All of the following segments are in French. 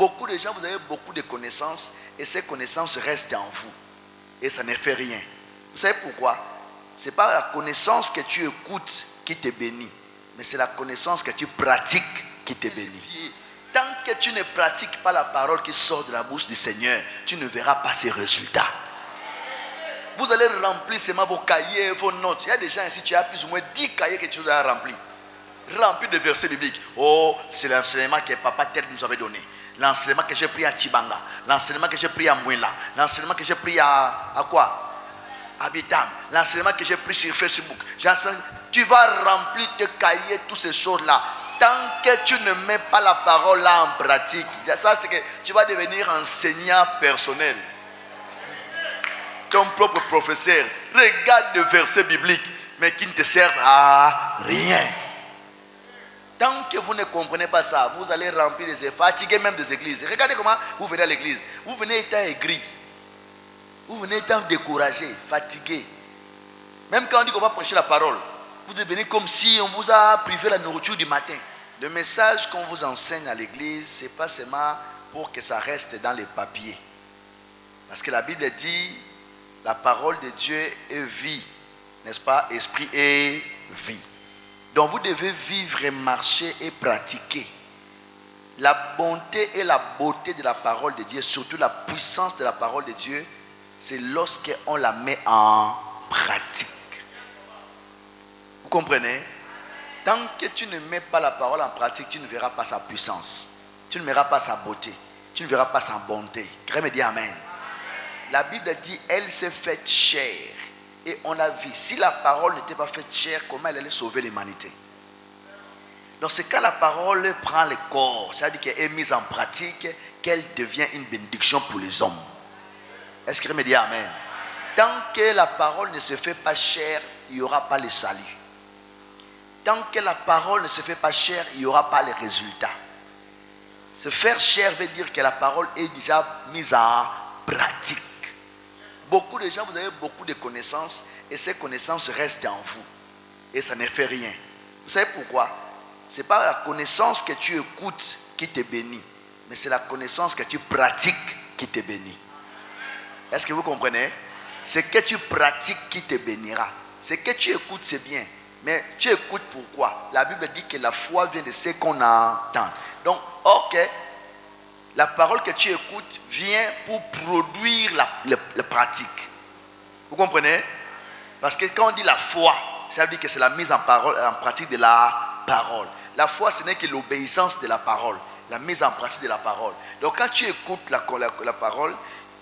Beaucoup de gens, vous avez beaucoup de connaissances et ces connaissances restent en vous. Et ça ne fait rien. Vous savez pourquoi? Ce n'est pas la connaissance que tu écoutes qui te bénit, mais c'est la connaissance que tu pratiques qui te bénit. Tant que tu ne pratiques pas la parole qui sort de la bouche du Seigneur, tu ne verras pas ses résultats. Vous allez remplir seulement vos cahiers, vos notes. Il y a des gens ici, tu as plus ou moins 10 cahiers que tu dois remplir. Remplis de versets bibliques. Oh, c'est l'enseignement que Papa Ted nous avait donné. L'enseignement que j'ai pris à Tibanga. L'enseignement que j'ai pris à Mouila. L'enseignement que j'ai pris à quoi? À Bitam. L'enseignement que j'ai pris sur Facebook. Tu vas remplir tes cahiers, toutes ces choses-là. Tant que tu ne mets pas la parole là en pratique, ça c'est que tu vas devenir enseignant personnel. Ton propre professeur. Regarde des versets bibliques, mais qui ne te servent à rien. Tant que vous ne comprenez pas ça, vous allez remplir les fatigués même des églises. Regardez comment vous venez à l'église. Vous venez étant aigri. Vous venez étant découragé, fatigué. Même quand on dit qu'on va prêcher la parole, vous devenez comme si on vous a privé la nourriture du matin. Le message qu'on vous enseigne à l'église, ce n'est pas seulement pour que ça reste dans les papiers. Parce que la Bible dit, la parole de Dieu est vie, n'est-ce pas? Esprit et vie. Donc vous devez vivre, marcher et pratiquer. La bonté et la beauté de la parole de Dieu, surtout la puissance de la parole de Dieu, c'est lorsqu'on la met en pratique. Vous comprenez? Tant que tu ne mets pas la parole en pratique, tu ne verras pas sa puissance. Tu ne verras pas sa beauté. Tu ne verras pas sa bonté. Quelqu'un me dit amen. La Bible dit, elle s'est faite chair. Et on a vu, si la parole n'était pas faite chair, comment elle allait sauver l'humanité? Donc c'est quand la parole prend le corps, c'est-à-dire qu'elle est mise en pratique, qu'elle devient une bénédiction pour les hommes. Est-ce que quelqu'un me dit amen? Tant que la parole ne se fait pas chair, il n'y aura pas le salut. Tant que la parole ne se fait pas chair, il n'y aura pas les résultats. Se faire chair veut dire que la parole est déjà mise en pratique. Beaucoup de gens, vous avez beaucoup de connaissances et ces connaissances restent en vous. Et ça ne fait rien. Vous savez pourquoi? Ce n'est pas la connaissance que tu écoutes qui te bénit, mais c'est la connaissance que tu pratiques qui te bénit. Est-ce que vous comprenez? C'est que tu pratiques qui te bénira. Ce que tu écoutes, c'est bien. Mais tu écoutes pourquoi? La Bible dit que la foi vient de ce qu'on entend. Donc, ok, la parole que tu écoutes vient pour produire la pratique. Vous comprenez? Parce que quand on dit la foi, ça veut dire que c'est la mise en pratique de la parole. La foi, ce n'est que l'obéissance de la parole, la mise en pratique de la parole. Donc, quand tu écoutes la parole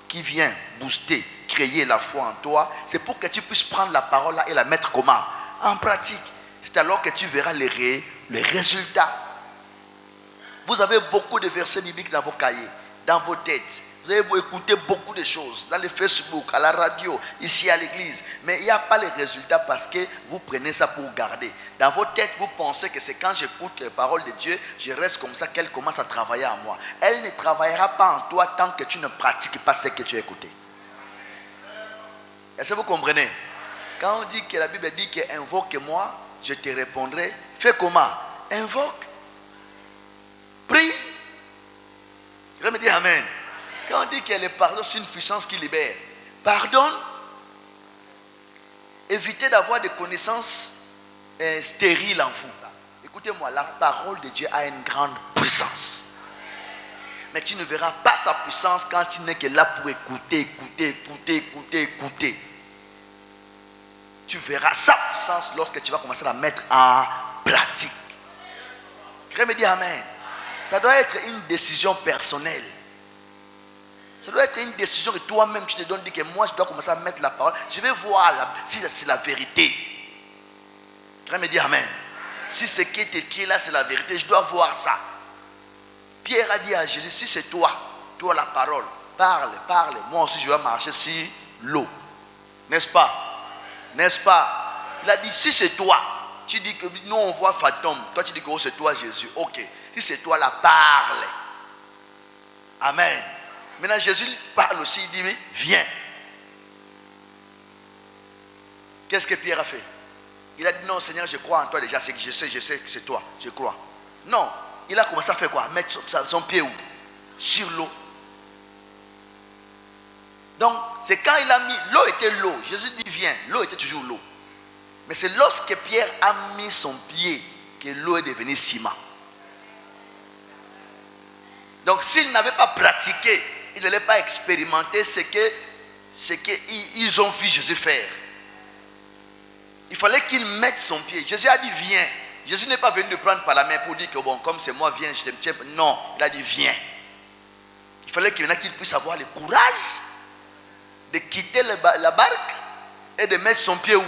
qui vient booster, créer la foi en toi, c'est pour que tu puisses prendre la parole là et la mettre comment? En pratique. C'est alors que tu verras les résultats. Vous avez beaucoup de versets bibliques dans vos cahiers, dans vos têtes. Vous avez écouté beaucoup de choses dans le Facebook, à la radio, ici à l'église. Mais il n'y a pas les résultats parce que vous prenez ça pour garder. Dans vos têtes, vous pensez que c'est quand j'écoute les paroles de Dieu, je reste comme ça qu'elle commence à travailler en moi. Elle ne travaillera pas en toi tant que tu ne pratiques pas ce que tu as écouté. Est-ce que vous comprenez? Quand on dit que la Bible dit qu'invoque-moi, je te répondrai. Fais comment? Invoque. Prie. Je me dis amen. Quand on dit que le pardon, c'est une puissance qui libère. Pardonne. Évitez d'avoir des connaissances stériles en vous. Écoutez-moi, la parole de Dieu a une grande puissance. Mais tu ne verras pas sa puissance quand tu n'es que là pour écouter. Tu verras sa puissance lorsque tu vas commencer à la mettre en pratique. Quelqu'un me dit amen. Ça doit être une décision personnelle. Ça doit être une décision que toi-même tu te donnes, dis que moi je dois commencer à mettre la parole. Je vais voir si c'est la vérité. Quelqu'un me dit amen. Si ce qui est écrit là c'est la vérité, je dois voir ça. Pierre a dit à Jésus, si c'est toi la parole, parle. Moi aussi je vais marcher sur l'eau. N'est-ce pas? N'est-ce pas? Il a dit, si c'est toi, tu dis que nous on voit fantôme. Toi tu dis que oh, c'est toi Jésus. Ok. Si c'est toi la parle. Amen. Maintenant Jésus parle aussi, il dit, oui, viens. Qu'est-ce que Pierre a fait? Il a dit, non Seigneur, je crois en toi déjà, je sais que c'est toi, je crois. Non, il a commencé à faire quoi? Mettre son pied où? sur l'eau. Donc, c'est quand il a mis, l'eau était l'eau. Jésus dit viens, l'eau était toujours l'eau. Mais c'est lorsque Pierre a mis son pied que l'eau est devenue ciment. Donc, s'il n'avait pas pratiqué, il n'allait pas expérimenter ce qu'ils ont vu Jésus faire. Il fallait qu'il mette son pied. Jésus a dit viens. Jésus n'est pas venu le prendre par la main pour dire que bon, comme c'est moi, viens, je te tiens. Non, il a dit viens. Il fallait qu'il puisse avoir le courage de quitter la barque et de mettre son pied où?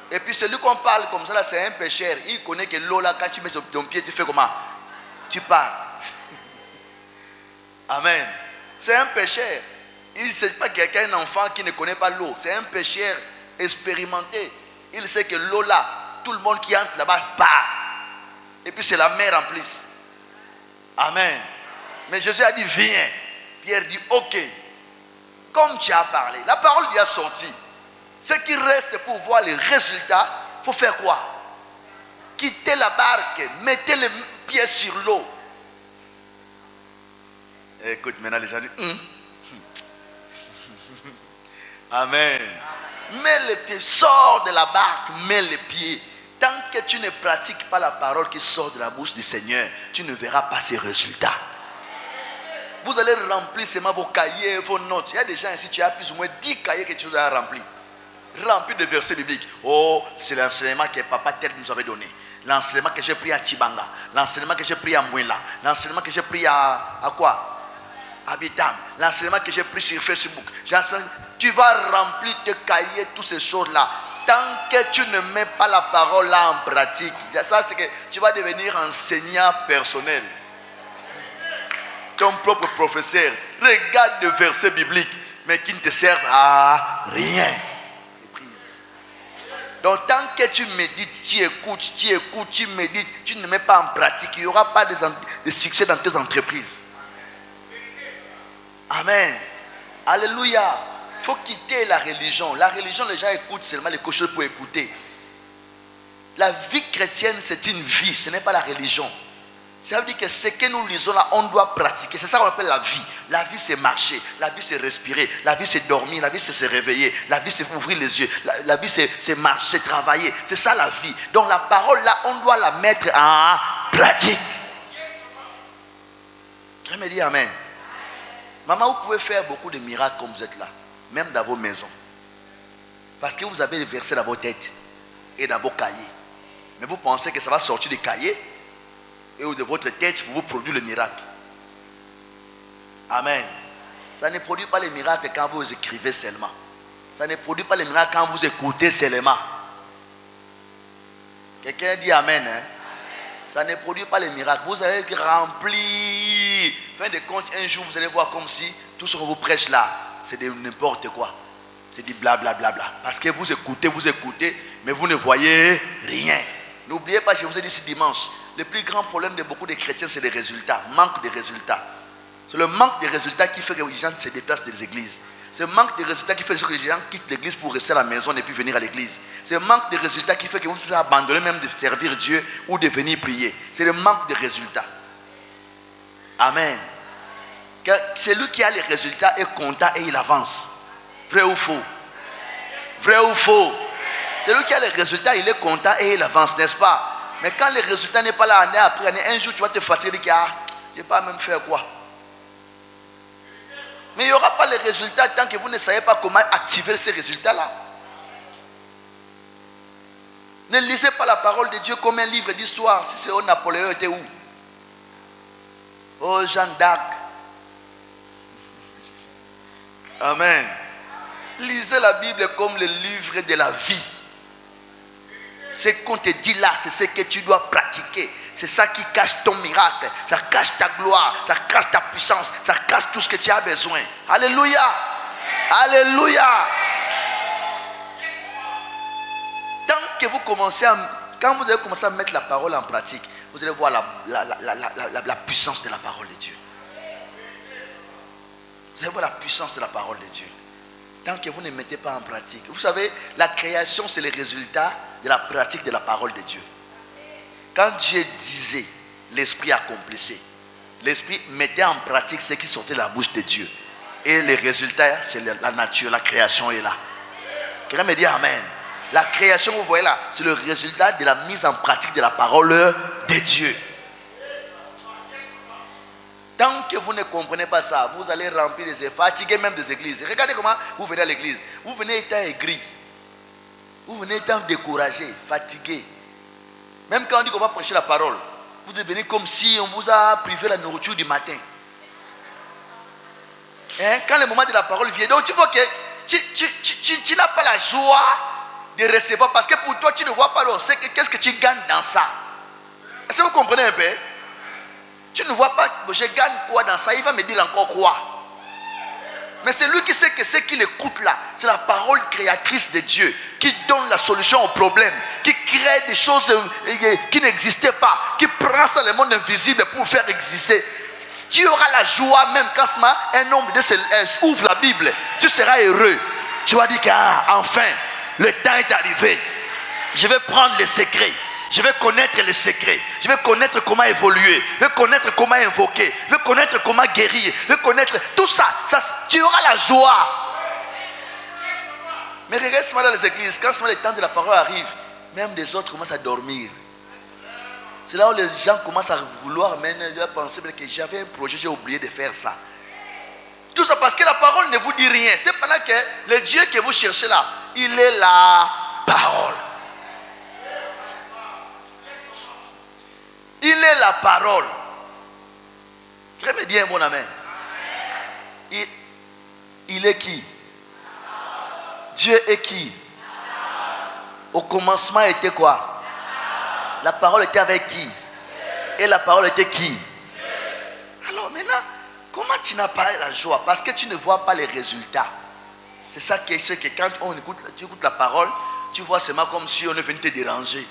Et puis celui qu'on parle comme ça là, c'est un pécheur. Il connaît que l'eau là, quand tu mets ton pied, tu fais comment? Tu pars. Amen. C'est un pécheur. Il ne sait pas quelqu'un, un enfant qui ne connaît pas l'eau. C'est un pécheur expérimenté. Il sait que l'eau là, tout le monde qui entre là-bas part. Et puis c'est la mer en plus. Amen. Mais Jésus a dit viens. Pierre dit ok. Comme tu as parlé, la parole lui a sorti. Ce qui reste pour voir les résultats, il faut faire quoi? Quitter la barque, mettez les pieds sur l'eau. Écoute, maintenant les gens disent Amen. Mets les pieds, sors de la barque, mets les pieds. Tant que tu ne pratiques pas la parole qui sort de la bouche du Seigneur, tu ne verras pas ces résultats. Vous allez remplir seulement vos cahiers, vos notes. Il y a des gens ici, tu as plus ou moins 10 cahiers que tu as remplis. Remplis de versets bibliques. Oh, c'est l'enseignement que Papa Ted nous avait donné. L'enseignement que j'ai pris à Tibanga. L'enseignement que j'ai pris à Mouila. L'enseignement que j'ai pris à quoi? À Bitam. L'enseignement que j'ai pris sur Facebook. Tu vas remplir tes cahiers, toutes ces choses-là. Tant que tu ne mets pas la parole là en pratique, ça c'est que tu vas devenir enseignant personnel. Ton propre professeur. Regarde des versets bibliques, mais qui ne te servent à rien. Donc tant que tu médites, tu écoutes, tu médites, tu ne mets pas en pratique, il n'y aura pas de succès dans tes entreprises. Amen. Alléluia. Il faut quitter la religion. La religion, les gens écoutent seulement les choses pour écouter. La vie chrétienne, c'est une vie, ce n'est pas la religion. Ça veut dire que ce que nous lisons là, on doit pratiquer. C'est ça qu'on appelle la vie. La vie, c'est marcher. La vie, c'est respirer. La vie, c'est dormir. La vie, c'est se réveiller. La vie, c'est ouvrir les yeux. La vie, c'est marcher, c'est travailler. C'est ça la vie. Donc la parole là, on doit la mettre en pratique. Je me dis amen. Maman, vous pouvez faire beaucoup de miracles comme vous êtes là. Même dans vos maisons. Parce que vous avez les versets dans vos têtes et dans vos cahiers. Mais vous pensez que ça va sortir des cahiers et de votre tête pour vous produire le miracle. Amen. Ça ne produit pas les miracles quand vous écrivez seulement. Ça ne produit pas les miracles quand vous écoutez seulement. Quelqu'un dit amen, hein? Ça ne produit pas les miracles. Vous allez remplir. Fin de compte, un jour, vous allez voir comme si tout ce qu'on vous prêche là, c'est de n'importe quoi. C'est du blablabla. Parce que vous écoutez, mais vous ne voyez rien. N'oubliez pas, je vous ai dit ce dimanche, le plus grand problème de beaucoup de chrétiens, c'est les résultats. Manque de résultats. C'est le manque de résultats qui fait que les gens se déplacent des églises. C'est le manque de résultats qui fait que les gens quittent l'église pour rester à la maison et puis venir à l'église. C'est le manque de résultats qui fait que vous pouvez abandonner même de servir Dieu ou de venir prier. C'est le manque de résultats. Amen. Celui qui a les résultats est content et il avance. Vrai ou faux? Vrai ou faux? Celui qui a les résultats, il est content et il avance, n'est-ce pas? Mais quand les résultats n'est pas là, année après année, un jour tu vas te fatiguer et dire, je ne vais pas même faire quoi? Mais il n'y aura pas les résultats tant que vous ne savez pas comment activer ces résultats-là. Ne lisez pas la parole de Dieu comme un livre d'histoire. Si c'est Napoléon était où? Oh, Jeanne d'Arc. Amen. Lisez la Bible comme le livre de la vie. Ce qu'on te dit là, c'est ce que tu dois pratiquer. C'est ça qui cache ton miracle. Ça cache ta gloire. Ça cache ta puissance. Ça cache tout ce que tu as besoin. Alléluia. Alléluia. Tant que vous commencez quand vous allez commencer à mettre la parole en pratique, vous allez voir la puissance de la parole de Dieu. Vous allez voir la puissance de la parole de Dieu. Tant que vous ne mettez pas en pratique. Vous savez, la création, c'est le résultat de la pratique de la parole de Dieu. Quand Dieu disait, l'Esprit accomplissait. L'esprit mettait en pratique ce qui sortait de la bouche de Dieu. Et les résultats, c'est la nature, la création est là. Quelqu'un me dit amen. La création, vous voyez là, c'est le résultat de la mise en pratique de la parole de Dieu. Tant que vous ne comprenez pas ça, vous allez remplir les fatigués même des églises. Regardez comment vous venez à l'église. Vous venez étant aigri. Vous venez étant découragé, fatigué. Même quand on dit qu'on va prêcher la parole, vous devenez comme si on vous a privé de la nourriture du matin. Hein? Quand le moment de la parole vient, donc tu vois que tu n'as pas la joie de recevoir, parce que pour toi tu ne vois pas, on sait qu'est-ce que tu gagnes dans ça. Est-ce que vous comprenez un peu? Tu ne vois pas, je gagne quoi dans ça, il va me dire encore quoi. Mais c'est lui qui sait que ce qu'il écoute là, c'est la parole créatrice de Dieu, qui donne la solution au problème, qui crée des choses qui n'existaient pas, qui prend ça le monde invisible pour faire exister. Tu auras la joie même quand un homme ouvre la Bible, tu seras heureux. Tu vas dire qu'enfin, le temps est arrivé. Je vais prendre les secrets. Je vais connaître les secrets. Je vais connaître comment évoluer. Je vais connaître comment invoquer. Je vais connaître comment guérir. Je vais connaître tout ça. Tu auras la joie. Mais regarde dans les églises. Quand le temps de la parole arrive, même les autres commencent à dormir. C'est là où les gens commencent à vouloir penser que j'avais un projet, j'ai oublié de faire ça. Tout ça parce que la parole ne vous dit rien. C'est pendant que le Dieu que vous cherchez là, il est la parole. Il est la parole. Très bien, mon amen. Il est qui? Dieu est qui? Au commencement était quoi? La parole était avec qui? Et la parole était qui? Alors maintenant, comment tu n'as pas la joie? Parce que tu ne vois pas les résultats. C'est ça qui est que quand tu écoutes la parole, tu vois seulement comme si on est venu te déranger.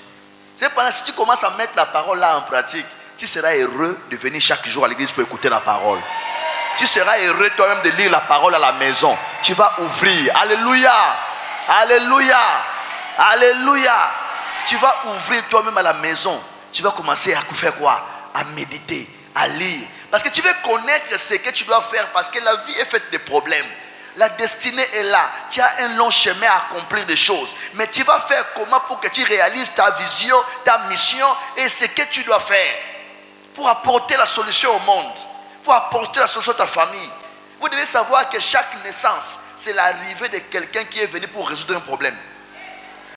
C'est pendant si tu commences à mettre la parole là en pratique, tu seras heureux de venir chaque jour à l'église pour écouter la parole. Tu seras heureux toi-même de lire la parole à la maison. Tu vas ouvrir. Alléluia. Alléluia. Alléluia. Tu vas ouvrir toi-même à la maison. Tu vas commencer à faire quoi? À méditer, à lire. Parce que tu veux connaître ce que tu dois faire, parce que la vie est faite de problèmes. La destinée est là. Tu as un long chemin à accomplir des choses. Mais tu vas faire comment pour que tu réalises ta vision, ta mission et ce que tu dois faire pour apporter la solution au monde, pour apporter la solution à ta famille. Vous devez savoir que chaque naissance, c'est l'arrivée de quelqu'un qui est venu pour résoudre un problème.